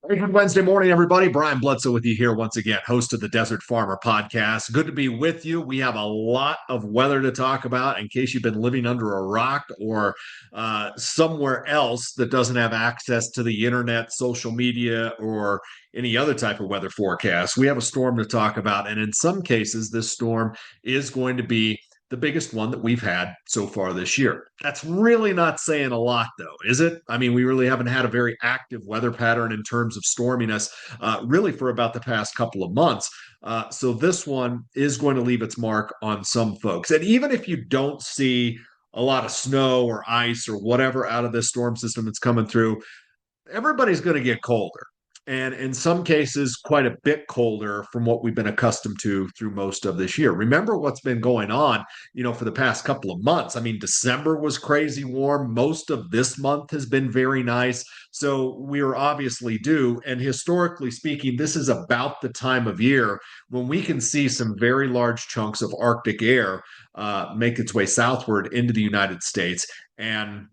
Hey, good Wednesday morning, everybody. Brian Bledsoe with you here once again, host of the Desert Farmer Podcast. Good to be with you. We have a lot of weather to talk about in case you've been living under a rock or somewhere else that doesn't have access to the internet, social media, or any other type of weather forecast. We have a storm to talk about. And in some cases, this storm is going to be the biggest one that we've had so far this year. That's really not saying a lot, though, is it? I mean, we really haven't had a very active weather pattern in terms of storminess, really, for about the past couple of months. So this one is going to leave its mark on some folks. And even if you don't see a lot of snow or ice or whatever out of this storm system that's coming through, everybody's going to get colder. And in some cases, quite a bit colder from what we've been accustomed to through most of this year. Remember what's been going on, for the past couple of months. I mean, December was crazy warm. Most of this month has been very nice. So we are obviously due. And historically speaking, this is about the time of year when we can see some very large chunks of Arctic air make its way southward into the United States and,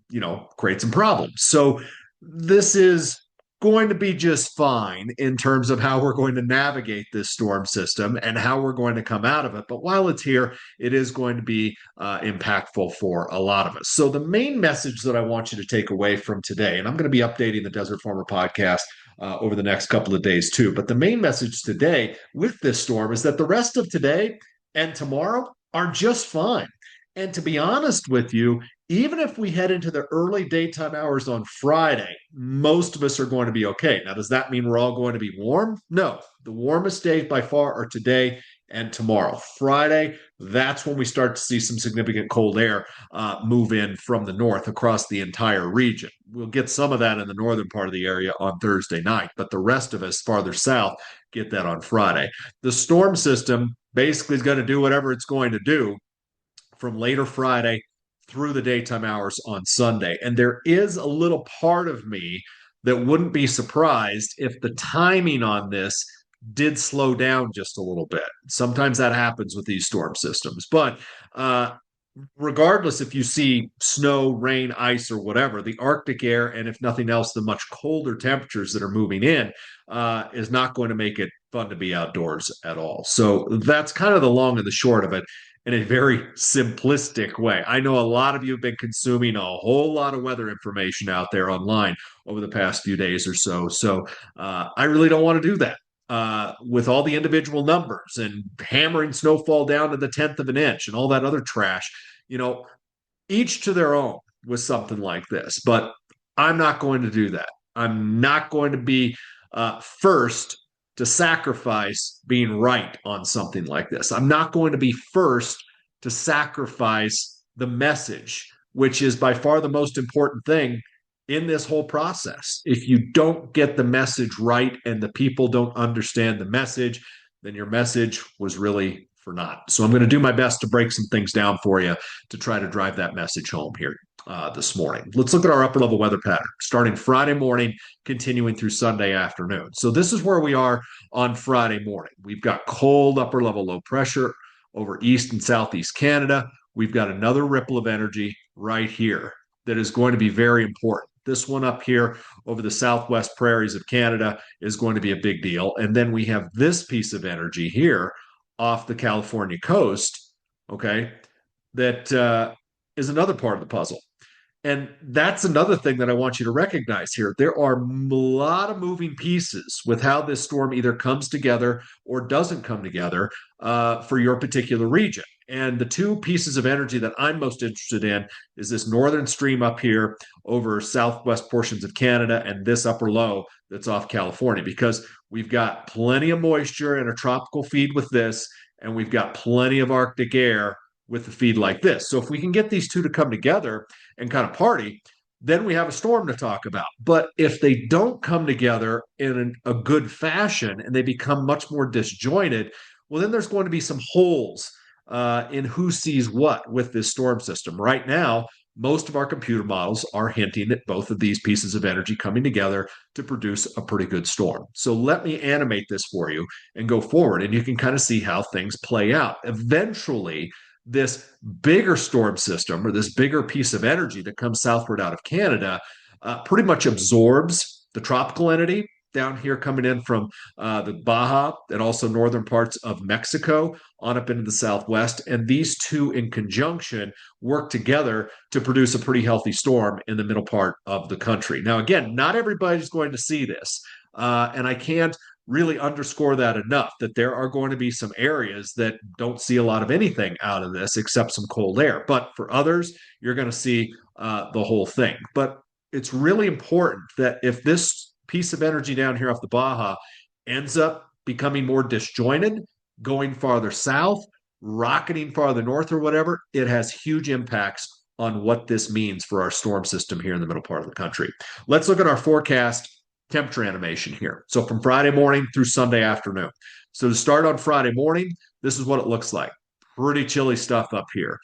create some problems. So this is going to be just fine in terms of how we're going to navigate this storm system and how we're going to come out of it. But while it's here, it is going to be impactful for a lot of us. So, the main message that I want you to take away from today, and I'm going to be updating the Desert Farmer podcast over the next couple of days too. But the main message today with this storm is that the rest of today and tomorrow are just fine. And to be honest with you, even if we head into the early daytime hours on Friday, most of us are going to be okay. Now, does that mean we're all going to be warm? No. The warmest days by far are today and tomorrow. Friday, that's when we start to see some significant cold air move in from the north across the entire region. We'll get some of that in the northern part of the area on Thursday night, but the rest of us farther south get that on Friday. The storm system basically is going to do whatever it's going to do from later Friday through the daytime hours on Sunday. And there is a little part of me that wouldn't be surprised if the timing on this did slow down just a little bit. Sometimes that happens with these storm systems. But regardless if you see snow, rain, ice, or whatever, the Arctic air, and if nothing else, the much colder temperatures that are moving in, is not going to make it fun to be outdoors at all. So that's kind of the long and the short of it in a very simplistic way. I know a lot of you have been consuming a whole lot of weather information out there online over the past few days or so. So I really don't want to do that. With all the individual numbers and hammering snowfall down to the tenth of an inch and all that other trash, you know, each to their own with something like this. But I'm not going to do that. I'm not going to be first to sacrifice being right on something like this. I'm not going to be first to sacrifice the message, which is by far the most important thing in this whole process. If you don't get the message right and the people don't understand the message, then your message was really for naught. So I'm going to do my best to break some things down for you to try to drive that message home here this morning. Let's look at our upper level weather pattern starting Friday morning, continuing through Sunday afternoon. So this is where we are on Friday morning. We've got cold upper level low pressure over east and southeast Canada. We've got another ripple of energy right here that is going to be very important. This one up here over the southwest prairies of Canada is going to be a big deal. And then we have this piece of energy here off the California coast, okay, that is another part of the puzzle. And that's another thing that I want you to recognize here. There are a lot of moving pieces with how this storm either comes together or doesn't come together for your particular region. And the two pieces of energy that I'm most interested in is this northern stream up here over southwest portions of Canada and this upper low that's off California, because we've got plenty of moisture and a tropical feed with this, and we've got plenty of Arctic air with a feed like this. So if we can get these two to come together and kind of party, then we have a storm to talk about. But if they don't come together in a good fashion and they become much more disjointed, well, then there's going to be some holes in who sees what with this storm system. Right now, most of our computer models are hinting at both of these pieces of energy coming together to produce a pretty good storm. So let me animate this for you and go forward, and you can kind of see how things play out. Eventually, this bigger storm system or this bigger piece of energy that comes southward out of Canada pretty much absorbs the tropical entity down here coming in from the Baja and also northern parts of Mexico on up into the southwest. And these two in conjunction work together to produce a pretty healthy storm in the middle part of the country. Now, again, not everybody's going to see this. And I can't really underscore that enough that there are going to be some areas that don't see a lot of anything out of this except some cold air. But for others, you're going to see the whole thing. But it's really important that if this piece of energy down here off the Baja ends up becoming more disjointed, going farther south, rocketing farther north, or whatever, it has huge impacts on what this means for our storm system here in the middle part of the country. Let's look at our forecast temperature animation here. So from Friday morning through Sunday afternoon. So to start on Friday morning, this is what it looks like. Pretty chilly stuff up here.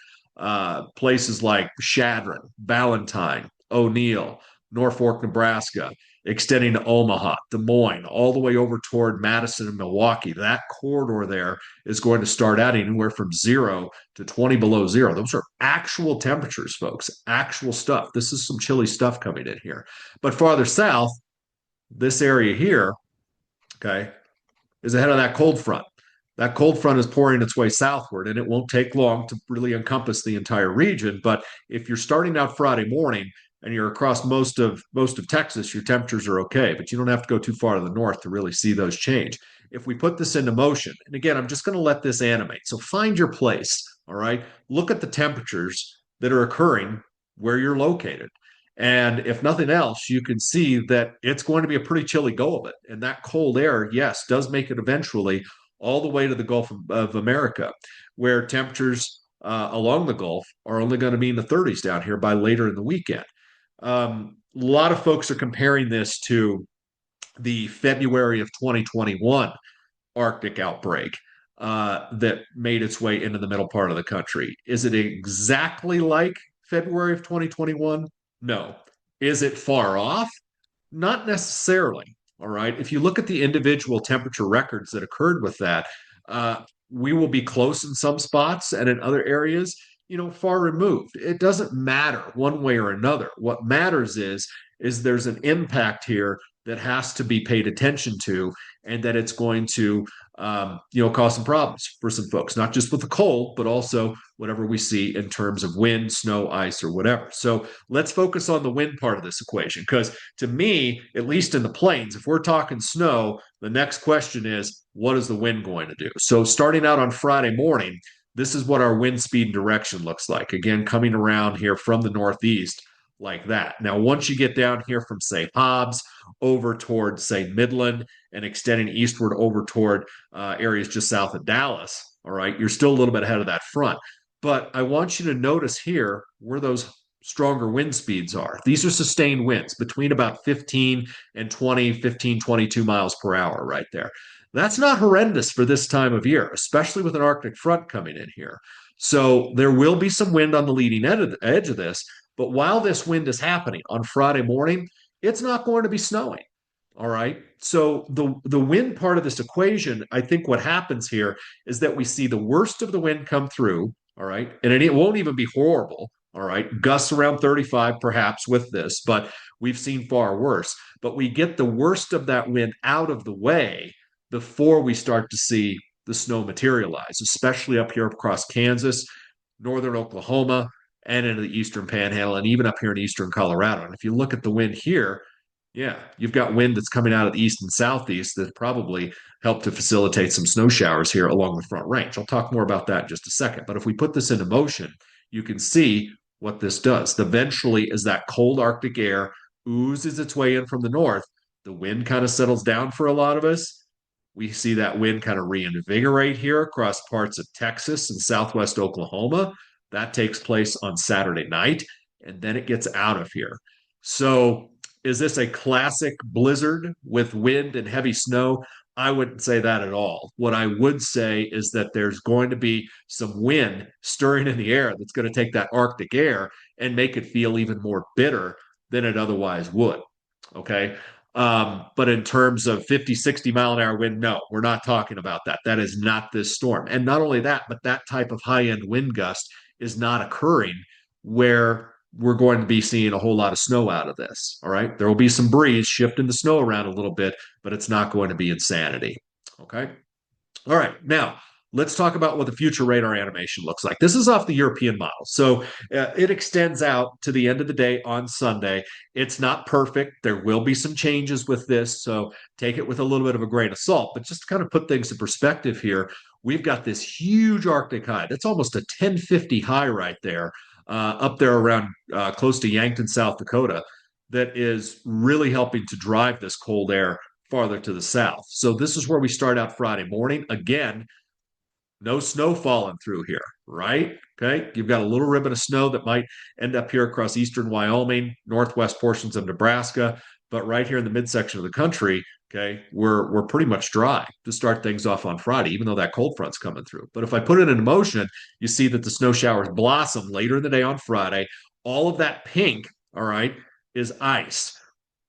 Places like Chadron, Ballantyne, O'Neill, Norfolk, Nebraska, extending to Omaha, Des Moines, all the way over toward Madison and Milwaukee. That corridor there is going to start out anywhere from 0 to 20 below zero. Those are actual temperatures, folks, actual stuff. This is some chilly stuff coming in here. But farther south, this area here, okay, is ahead of that cold front. That cold front is pouring its way southward, and it won't take long to really encompass the entire region. But if you're starting out Friday morning and you're across most of Texas, your temperatures are okay, but you don't have to go too far to the north to really see those change. If we put this into motion, and again, I'm just going to let this animate. So find your place, all right? Look at the temperatures that are occurring where you're located. And if nothing else, you can see that it's going to be a pretty chilly go of it. And that cold air, yes, does make it eventually all the way to the Gulf of America, where temperatures along the Gulf are only going to be in the 30s down here by later in the weekend. A lot of folks are comparing this to the February of 2021 Arctic outbreak that made its way into the middle part of the country. Is it exactly like February of 2021? No. Is it far off? Not necessarily. All right. If you look at the individual temperature records that occurred with that, we will be close in some spots and in other areas, far removed. It doesn't matter one way or another. What matters is there's an impact here that has to be paid attention to, and that it's going to cause some problems for some folks, not just with the cold, but also whatever we see in terms of wind, snow, ice, or whatever. So let's focus on the wind part of this equation, because to me, at least in the plains, if we're talking snow, the next question is, what is the wind going to do? So starting out on Friday morning, this is what our wind speed and direction looks like. Again, coming around here from the northeast like that. Now, once you get down here from, say, Hobbs over toward, say, Midland and extending eastward over toward areas just south of Dallas, all right, you're still a little bit ahead of that front. But I want you to notice here where those stronger wind speeds are. These are sustained winds between about 15 and 20, 15, 22 miles per hour right there. That's not horrendous for this time of year, especially with an Arctic front coming in here. So there will be some wind on the leading edge of this, but while this wind is happening on Friday morning, it's not going to be snowing. All right. So the wind part of this equation, I think what happens here is that we see the worst of the wind come through. All right. And it won't even be horrible. All right. Gusts around 35 perhaps with this, but we've seen far worse. But we get the worst of that wind out of the way before we start to see the snow materialize, especially up here across Kansas, northern Oklahoma, and into the eastern panhandle, and even up here in eastern Colorado. And if you look at the wind here, yeah, you've got wind that's coming out of the east and southeast that probably help to facilitate some snow showers here along the Front Range. I'll talk more about that in just a second. But if we put this into motion, you can see what this does. Eventually, as that cold Arctic air oozes its way in from the north, the wind kind of settles down for a lot of us. We see that wind kind of reinvigorate here across parts of Texas and southwest Oklahoma. That takes place on Saturday night, and then it gets out of here. So is this a classic blizzard with wind and heavy snow? I wouldn't say that at all. What I would say is that there's going to be some wind stirring in the air that's going to take that Arctic air and make it feel even more bitter than it otherwise would. Okay. But in terms of 50, 60 mile an hour wind, no, we're not talking about that. That is not this storm. And not only that, but that type of high end wind gust is not occurring where we're going to be seeing a whole lot of snow out of this. All right. There will be some breeze shifting the snow around a little bit, but it's not going to be insanity. Okay. All right. Now, let's talk about what the future radar animation looks like. This is off the European model. So it extends out to the end of the day on Sunday. It's not perfect. There will be some changes with this. So take it with a little bit of a grain of salt. But just to kind of put things in perspective here, we've got this huge Arctic high. That's almost a 1050 high right there, up there around close to Yankton, South Dakota, that is really helping to drive this cold air farther to the south. So this is where we start out Friday morning. Again, no snow falling through here, right? Okay. You've got a little ribbon of snow that might end up here across eastern Wyoming, northwest portions of Nebraska, but right here in the midsection of the country, okay, we're pretty much dry to start things off on Friday, even though that cold front's coming through. But if I put it in motion, you see that the snow showers blossom later in the day on Friday. All of that pink, all right, is ice,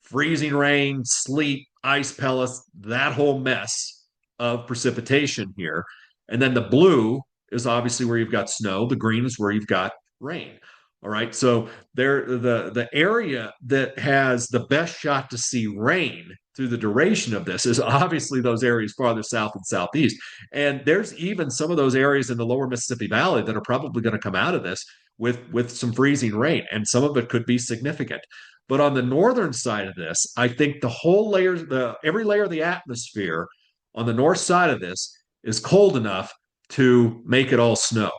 freezing rain, sleet, ice pellets, that whole mess of precipitation here. And then the blue is obviously where you've got snow. The green is where you've got rain. All right. So there the area that has the best shot to see rain through the duration of this is obviously those areas farther south and southeast. And there's even some of those areas in the lower Mississippi Valley that are probably going to come out of this with some freezing rain, and some of it could be significant. But on the northern side of this, I think the whole layer, every layer of the atmosphere on the north side of this is cold enough to make it all snow.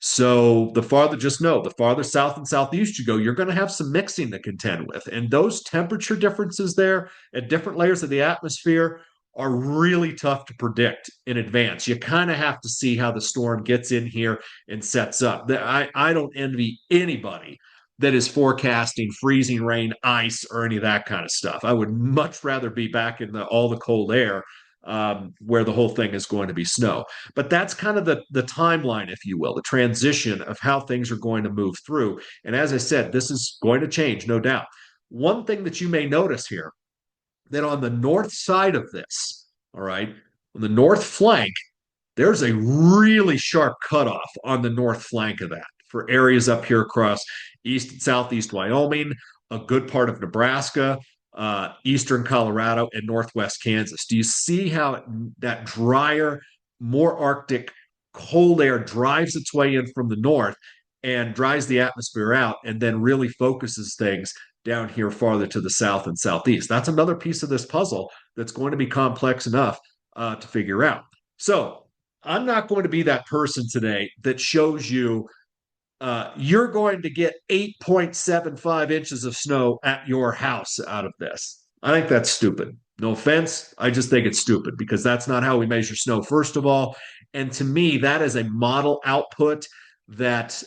So the farther, just know, the farther south and southeast you go, you're going to have some mixing to contend with. And those temperature differences there at different layers of the atmosphere are really tough to predict in advance. You kind of have to see how the storm gets in here and sets up. I don't envy anybody that is forecasting freezing rain, ice, or any of that kind of stuff. I would much rather be back in all the cold air, where the whole thing is going to be snow. But that's kind of the timeline, if you will, the transition of how things are going to move through. And as I said, this is going to change, no doubt. One thing that you may notice here, that on the north side of this, all right, on the north flank, there's a really sharp cutoff on the north flank of that for areas up here across east and southeast Wyoming, a good part of Nebraska, eastern Colorado, and northwest Kansas. Do you see how that drier, more Arctic cold air drives its way in from the north and dries the atmosphere out, and then really focuses things down here farther to the south and southeast? That's another piece of this puzzle that's going to be complex enough to figure out. So I'm not going to be that person today that shows you you're going to get 8.75 inches of snow at your house out of this. I think that's stupid. No offense. I just think it's stupid because that's not how we measure snow, first of all. And to me, that is a model output that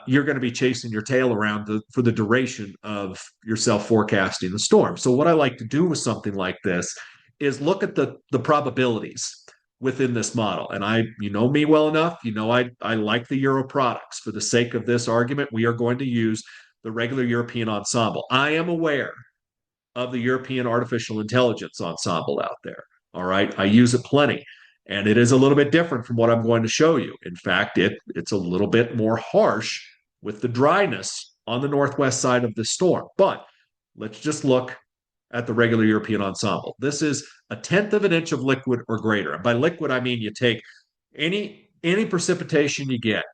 you're going to be chasing your tail around for the duration of yourself forecasting the storm. So, what I like to do with something like this is look at the probabilities within this model. And you know me well enough, you know I like the Euro products. For the sake of this argument, we are going to use the regular European ensemble. I am aware of the European artificial intelligence ensemble out there. All right. I use it plenty. And it is a little bit different from what I'm going to show you. In fact, it's a little bit more harsh with the dryness on the northwest side of the storm. But let's just look at the regular European ensemble. This is a tenth of an inch of liquid or greater. And by liquid, I mean you take any precipitation you get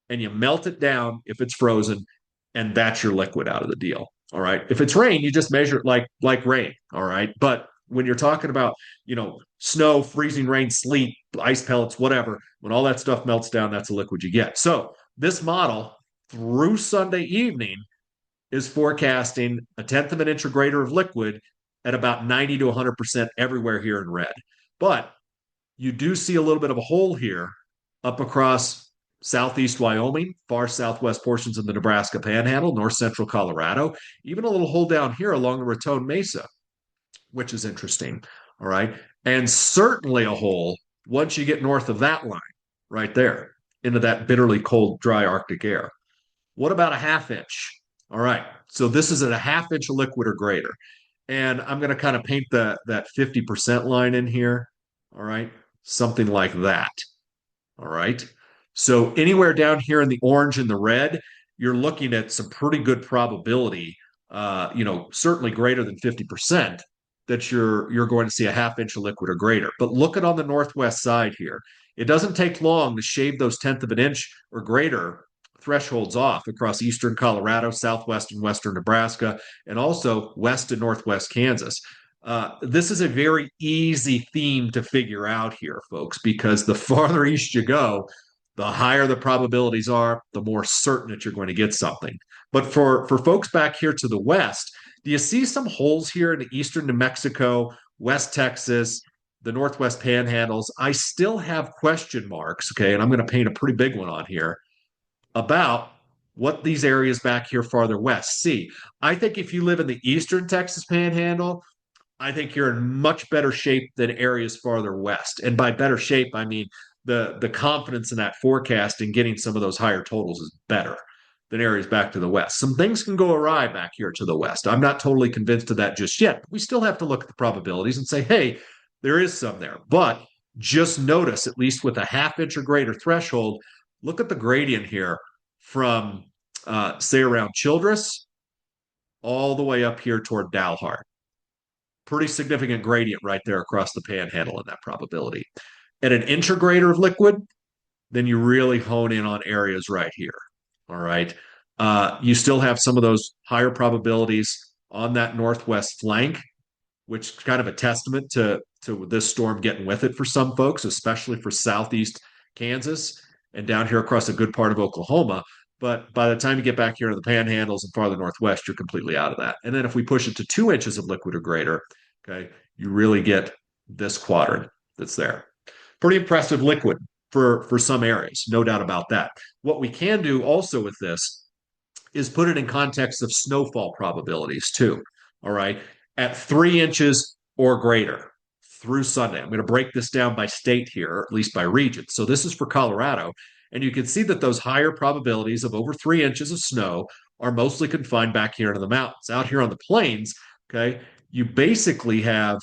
and you melt it down if it's frozen, and that's your liquid out of the deal. All right. If it's rain, you just measure it like rain. All right. But when you're talking about, snow, freezing rain, sleet, ice pellets, whatever, when all that stuff melts down, that's the liquid you get. So this model through Sunday evening is forecasting a tenth of an inch or greater of liquid at about 90 to 100% everywhere here in red. But you do see a little bit of a hole here up across southeast Wyoming, far southwest portions of the Nebraska Panhandle, north central Colorado, even a little hole down here along the Raton Mesa, which is interesting. All right. And certainly a hole once you get north of that line right there into that bitterly cold, dry Arctic air. What about a half inch? All right. So this is at a half inch of liquid or greater. And I'm going to kind of paint that 50% line in here. All right. Something like that. All right. So anywhere down here in the orange and the red you're looking at some pretty good probability, certainly greater than 50%, that you're going to see a half inch of liquid or greater. But look at on the northwest side here. It doesn't take long to shave those tenth of an inch or greater thresholds off across eastern Colorado, southwest and western Nebraska, and also west and northwest Kansas. This is a very easy theme to figure out here, folks, because the farther east you go, the higher the probabilities are, the more certain that you're going to get something. But for folks back here to the west, do you see some holes here in eastern New Mexico, West Texas, the Northwest Panhandles? I still have question marks, okay, and I'm going to paint a pretty big one on here about what these areas back here farther west see. I think if you live in the eastern Texas Panhandle, I think you're in much better shape than areas farther west. And by better shape, I mean the confidence in that forecast and getting some of those higher totals is better than areas back to the west. Some things can go awry back here to the west. I'm not totally convinced of that just yet. We still have to look at the probabilities and say, hey, there is some there. But just notice, at least with a half inch or greater threshold, look at the gradient here from, say, around Childress all the way up here toward Dalhart. Pretty significant gradient right there across the panhandle in that probability. At an inch or greater of liquid, then you really hone in on areas right here. All right. You still have some of those higher probabilities on that northwest flank, which is kind of a testament to this storm getting with it for some folks, especially for southeast Kansas and down here across a good part of Oklahoma. But by the time you get back here to the panhandles and farther northwest, you're completely out of that. And then if we push it to 2 inches of liquid or greater, okay, you really get this quadrant that's there. Pretty impressive liquid for some areas, no doubt about that. What we can do also with this is put it in context of snowfall probabilities too. All right. At 3 inches or greater through Sunday. I'm going to break this down by state here, or at least by region. So this is for Colorado. And you can see that those higher probabilities of over 3 inches of snow are mostly confined back here into the mountains. Out here on the plains, okay, you basically have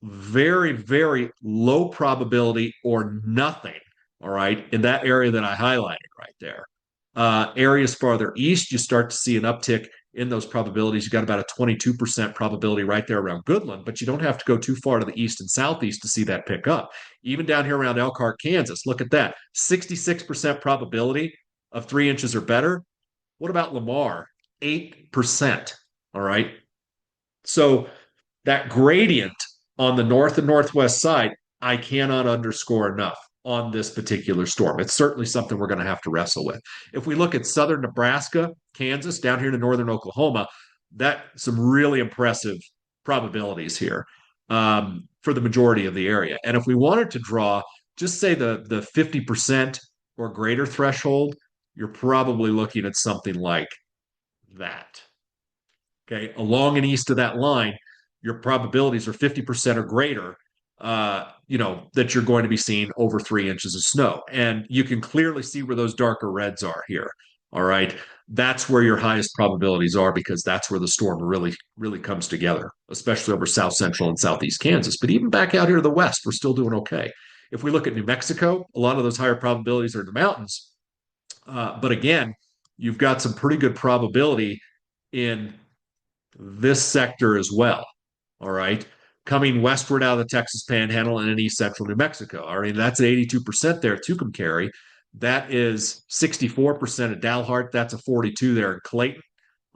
very, very low probability or nothing, all right, in that area that I highlighted right there. Areas farther east, you start to see an uptick in those probabilities. You got about a 22% probability right there around Goodland, but you don't have to go too far to the east and southeast to see that pick up. Even down here around Elkhart, Kansas, look at that 66% probability of 3 inches or better. What about Lamar? 8%. All right. So that gradient on the north and northwest side, I cannot underscore enough on this particular storm. It's certainly something we're going to have to wrestle with. If we look at southern Nebraska, Kansas, down here to northern Oklahoma, that some really impressive probabilities here for the majority of the area. And if we wanted to draw, just say the 50% or greater threshold, you're probably looking at something like that. Okay, along and east of that line, your probabilities are 50% or greater, that you're going to be seeing over 3 inches of snow. And you can clearly see where those darker reds are here. All right. That's where your highest probabilities are because that's where the storm really, really comes together, especially over south central and southeast Kansas. But even back out here to the west, we're still doing okay. If we look at New Mexico, a lot of those higher probabilities are in the mountains. But again, you've got some pretty good probability in this sector as well. All right. Coming westward out of the Texas Panhandle and in east central New Mexico. All right. That's at 82% there at Tucumcari. That is 64% at Dalhart. That's a 42 there in Clayton.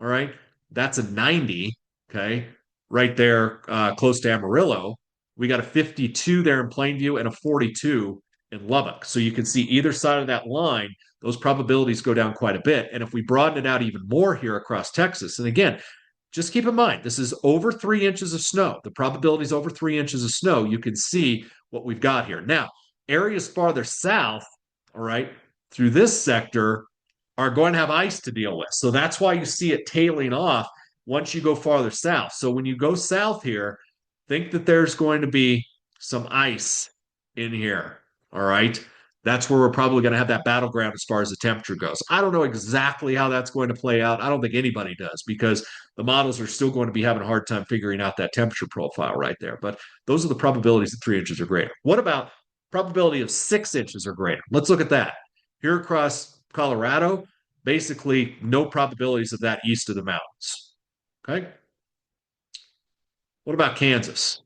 All right. That's a 90. Okay. Right there, close to Amarillo. We got a 52 there in Plainview and a 42 in Lubbock. So you can see either side of that line, those probabilities go down quite a bit. And if we broaden it out even more here across Texas, and again, just keep in mind, this is over 3 inches of snow. The probability is over 3 inches of snow. You can see what we've got here. Now, areas farther south, all right, through this sector are going to have ice to deal with. So that's why you see it tailing off once you go farther south. So when you go south here, think that there's going to be some ice in here, all right? That's where we're probably going to have that battleground as far as the temperature goes. I don't know exactly how that's going to play out. I don't think anybody does because the models are still going to be having a hard time figuring out that temperature profile right there. But those are the probabilities that 3 inches or greater. What about probability of 6 inches or greater? Let's look at that. Here across Colorado, basically no probabilities of that east of the mountains. Okay. What about Kansas?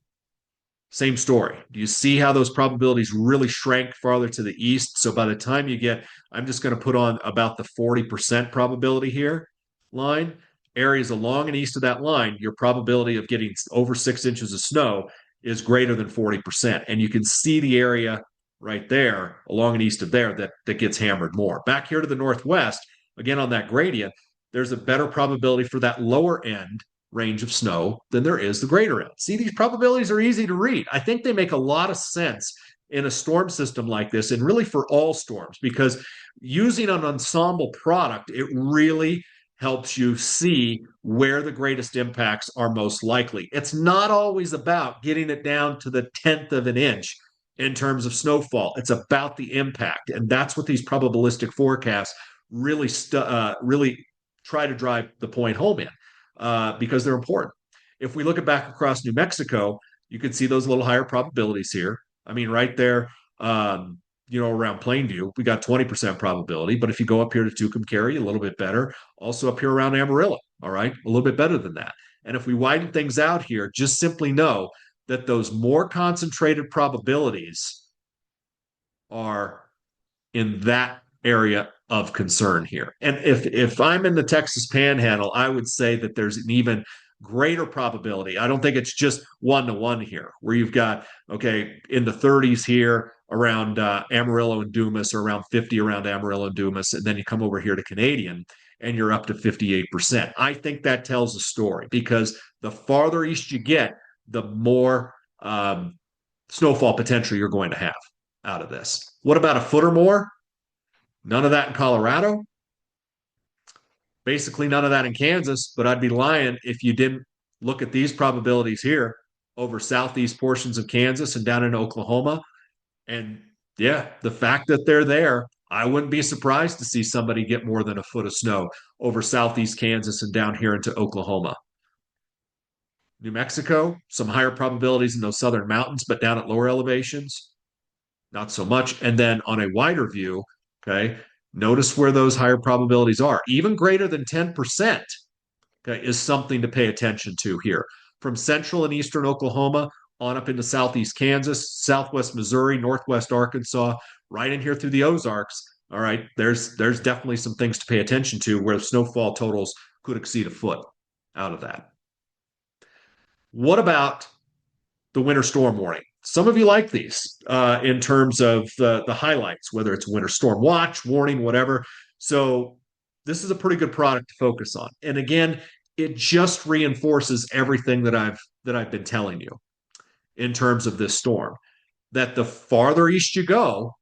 Same story. Do you see how those probabilities really shrank farther to the east? So by the time you get, I'm just going to put on about the 40% probability here line, areas along and east of that line, your probability of getting over 6 inches of snow is greater than 40%. And you can see the area right there along and east of there that gets hammered more. Back here to the northwest, again on that gradient, there's a better probability for that lower end range of snow than there is the greater end. See, these probabilities are easy to read. I think they make a lot of sense in a storm system like this, and really for all storms, because using an ensemble product, it really helps you see where the greatest impacts are most likely. It's not always about getting it down to the 10th of an inch in terms of snowfall. It's about the impact. And that's what these probabilistic forecasts really try to drive the point home in, because they're important. If we look at back across New Mexico, you can see those little higher probabilities here. I mean, right there, around Plainview, we got 20% probability. But if you go up here to Tucumcari, a little bit better. Also up here around Amarillo, all right, a little bit better than that. And if we widen things out here, just simply know that those more concentrated probabilities are in that area of concern here. And if I'm in the Texas Panhandle, I would say that there's an even greater probability. I don't think it's just 1-to-1 here, where you've got, okay, in the 30s here around Amarillo and Dumas, or around 50 around Amarillo and Dumas, and then you come over here to Canadian and you're up to 58%. I think that tells a story, because the farther east you get, the more snowfall potential you're going to have out of this. What about a foot or more? None of that in Colorado. Basically, none of that in Kansas. But I'd be lying if you didn't look at these probabilities here over southeast portions of Kansas and down in Oklahoma. And yeah, the fact that they're there, I wouldn't be surprised to see somebody get more than a foot of snow over southeast Kansas and down here into Oklahoma. New Mexico, some higher probabilities in those southern mountains, but down at lower elevations, not so much. And then on a wider view, okay, notice where those higher probabilities are. Even greater than 10%, okay, is something to pay attention to here. From central and eastern Oklahoma on up into southeast Kansas, southwest Missouri, northwest Arkansas, right in here through the Ozarks. All right, there's definitely some things to pay attention to where snowfall totals could exceed a foot out of that. What about the winter storm warning? Some of you like these in terms of the highlights, whether it's winter storm watch, warning, whatever. So this is a pretty good product to focus on. And again, it just reinforces everything that I've been telling you in terms of this storm. That the farther east you go,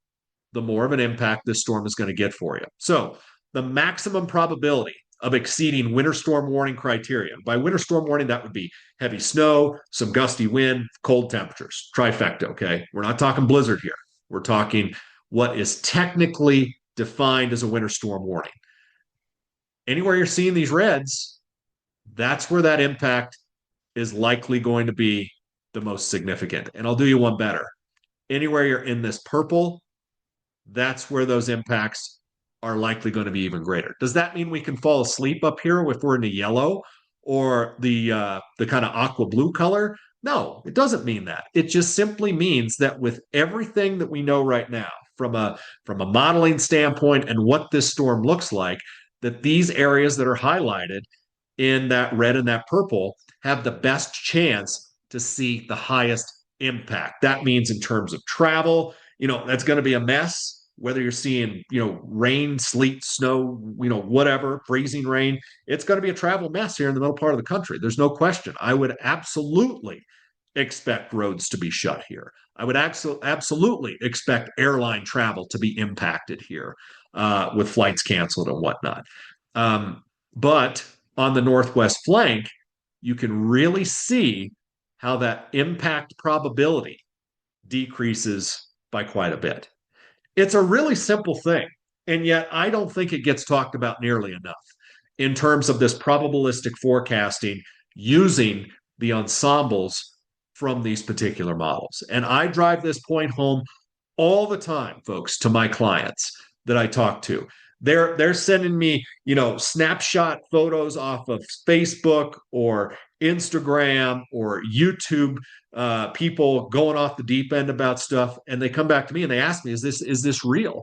the more of an impact this storm is going to get for you. So the maximum probability of exceeding winter storm warning criteria. By winter storm warning, that would be heavy snow, some gusty wind, cold temperatures, trifecta, okay? We're not talking blizzard here. We're talking what is technically defined as a winter storm warning. Anywhere you're seeing these reds, that's where that impact is likely going to be the most significant. And I'll do you one better. Anywhere you're in this purple, that's where those impacts are likely going to be even greater. Does that mean we can fall asleep up here if we're in the yellow or the kind of aqua blue color? No, it doesn't mean that. It just simply means that with everything that we know right now, from a modeling standpoint and what this storm looks like, that these areas that are highlighted in that red and that purple have the best chance to see the highest impact. That means in terms of travel, that's going to be a mess. Whether you're seeing, rain, sleet, snow, whatever, freezing rain, it's going to be a travel mess here in the middle part of the country. There's no question. I would absolutely expect roads to be shut here. I would absolutely expect airline travel to be impacted here with flights canceled and whatnot. But on the northwest flank, you can really see how that impact probability decreases by quite a bit. It's a really simple thing, and yet I don't think it gets talked about nearly enough in terms of this probabilistic forecasting using the ensembles from these particular models. And I drive this point home all the time, folks, to my clients that I talk to, They're sending me, snapshot photos off of Facebook or Instagram or YouTube, people going off the deep end about stuff, and they come back to me and they ask me, is this real?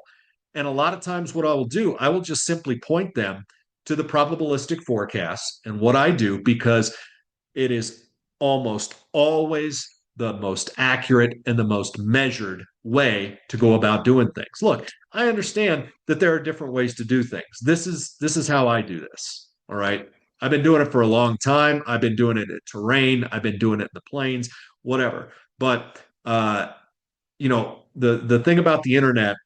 And a lot of times, what I will do, I will just simply point them to the probabilistic forecasts and what I do, because it is almost always the most accurate and the most measured way to go about doing things. Look, I understand that there are different ways to do things. This is how I do this. All right. I've been doing it for a long time. I've been doing it at terrain. I've been doing it in the plains, whatever. But the thing about the internet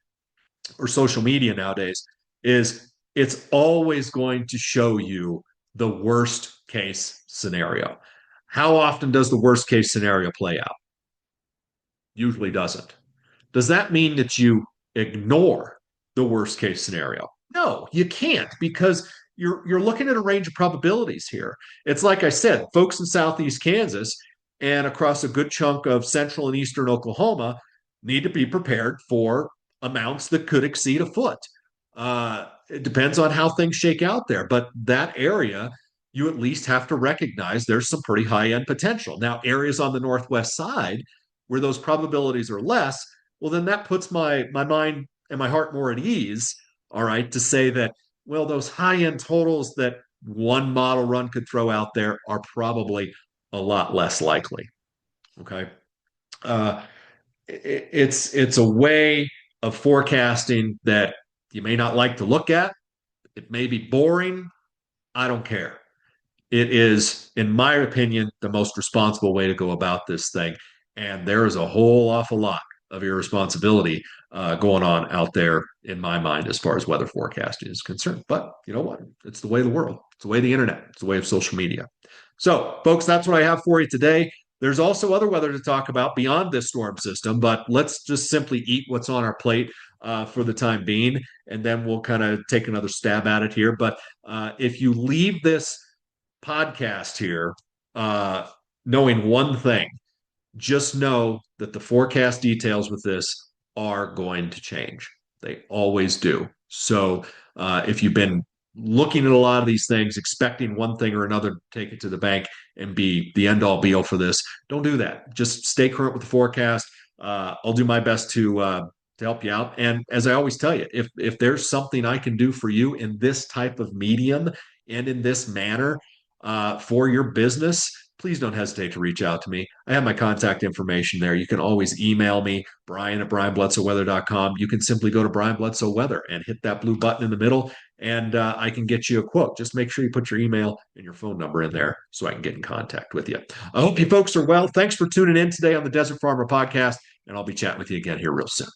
or social media nowadays is it's always going to show you the worst case scenario. How often does the worst case scenario play out? Usually doesn't. Does that mean that you ignore the worst case scenario? No, you can't, because you're looking at a range of probabilities here. It's like I said, folks in southeast Kansas and across a good chunk of central and eastern Oklahoma need to be prepared for amounts that could exceed a foot. It depends on how things shake out there, but that area, you at least have to recognize there's some pretty high end potential. Now, areas on the northwest side where those probabilities are less, well, then that puts my mind and my heart more at ease, all right, to say that, well, those high end totals that one model run could throw out there are probably a lot less likely. Okay. Uh, it's a way of forecasting that you may not like to look at. It may be boring. I don't care. It is, in my opinion, the most responsible way to go about this thing. And there is a whole awful lot of irresponsibility going on out there, in my mind, as far as weather forecasting is concerned. But you know what? It's the way of the world. It's the way of the internet. It's the way of social media. So, folks, that's what I have for you today. There's also other weather to talk about beyond this storm system, but let's just simply eat what's on our plate for the time being, and then we'll kind of take another stab at it here. But if you leave this podcast here knowing one thing, just know that the forecast details with this are going to change. They always do. So if you've been looking at a lot of these things, expecting one thing or another to take it to the bank and be the end all be all for this, don't do that. Just stay current with the forecast. I'll do my best to help you out. And as I always tell you, if there's something I can do for you in this type of medium and in this manner for your business, please don't hesitate to reach out to me. I have my contact information there. You can always email me, Brian at brianbledsoeweather.com. You can simply go to Brian Bledsoe Weather and hit that blue button in the middle, and I can get you a quote. Just make sure you put your email and your phone number in there so I can get in contact with you. I hope you folks are well. Thanks for tuning in today on the Desert Farmer Podcast, and I'll be chatting with you again here real soon.